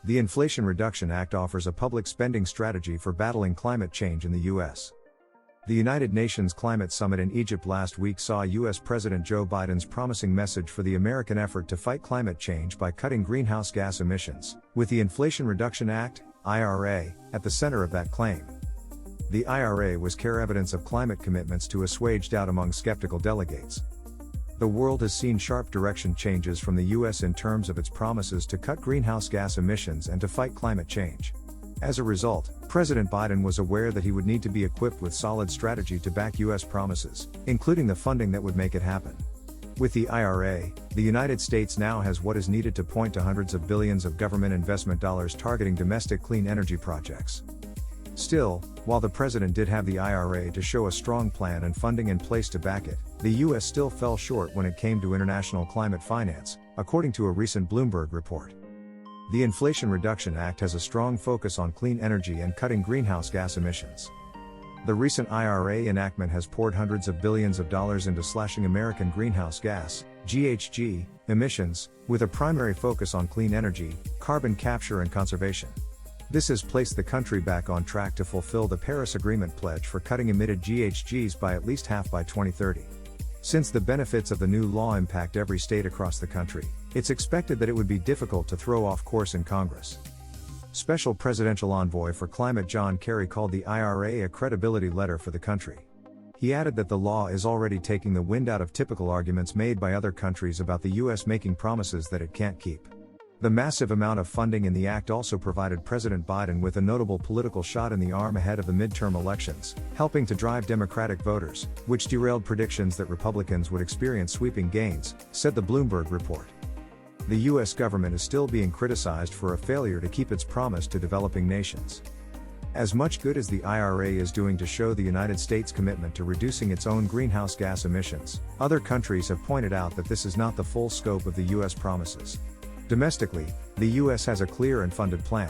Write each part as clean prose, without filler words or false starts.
The Inflation Reduction Act offers a public spending strategy for battling climate change in the U.S. The United Nations Climate Summit in Egypt last week saw U.S. President Joe Biden's promising message for the American effort to fight climate change by cutting greenhouse gas emissions, with the Inflation Reduction Act, IRA, at the center of that claim. The IRA was clear evidence of climate commitments to assuage doubt among skeptical delegates. The world has seen sharp direction changes from the U.S. in terms of its promises to cut greenhouse gas emissions and to fight climate change. As a result, President Biden was aware that he would need to be equipped with solid strategy to back U.S. promises, including the funding that would make it happen. With the IRA, the United States now has what is needed to point to hundreds of billions of government investment dollars targeting domestic clean energy projects. Still, while the president did have the IRA to show a strong plan and funding in place to back it, the U.S. still fell short when it came to international climate finance, according to a recent Bloomberg report. The Inflation Reduction Act has a strong focus on clean energy and cutting greenhouse gas emissions. The recent IRA enactment has poured hundreds of billions of dollars into slashing American greenhouse gas, GHG, emissions, with a primary focus on clean energy, carbon capture and conservation. This has placed the country back on track to fulfill the Paris Agreement pledge for cutting emitted GHGs by at least half by 2030. Since the benefits of the new law impact every state across the country, it's expected that it would be difficult to throw off course in Congress. Special Presidential Envoy for Climate John Kerry called the IRA a credibility letter for the country. He added that the law is already taking the wind out of typical arguments made by other countries about the U.S. making promises that it can't keep. The massive amount of funding in the act also provided President Biden with a notable political shot in the arm ahead of the midterm elections, helping to drive Democratic voters, which derailed predictions that Republicans would experience sweeping gains, said the Bloomberg report. The U.S. government is still being criticized for a failure to keep its promise to developing nations. As much good as the IRA is doing to show the United States' commitment to reducing its own greenhouse gas emissions, other countries have pointed out that this is not the full scope of the U.S. promises. Domestically, the U.S. has a clear and funded plan.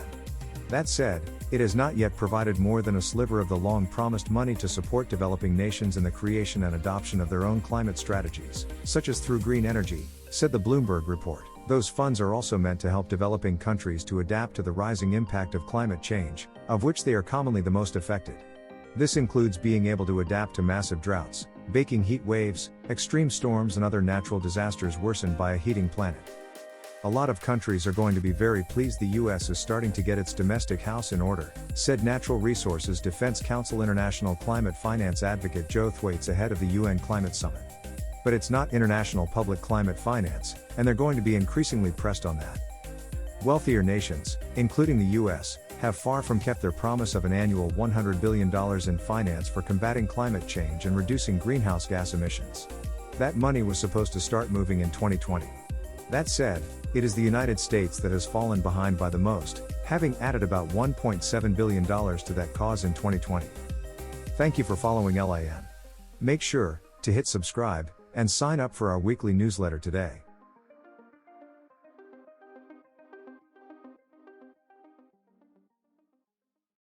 That said, it has not yet provided more than a sliver of the long-promised money to support developing nations in the creation and adoption of their own climate strategies, such as through green energy, said the Bloomberg report. Those funds are also meant to help developing countries to adapt to the rising impact of climate change, of which they are commonly the most affected. This includes being able to adapt to massive droughts, baking heat waves, extreme storms and other natural disasters worsened by a heating planet. A lot of countries are going to be very pleased the U.S. is starting to get its domestic house in order, said Natural Resources Defense Council International Climate Finance Advocate Joe Thwaites ahead of the UN Climate Summit. But it's not international public climate finance, and they're going to be increasingly pressed on that. Wealthier nations, including the U.S., have far from kept their promise of an annual $100 billion in finance for combating climate change and reducing greenhouse gas emissions. That money was supposed to start moving in 2020. That said, it is the United States that has fallen behind by the most, having added about $1.7 billion to that cause in 2020. Thank you for following LIN. Make sure to hit subscribe and sign up for our weekly newsletter today.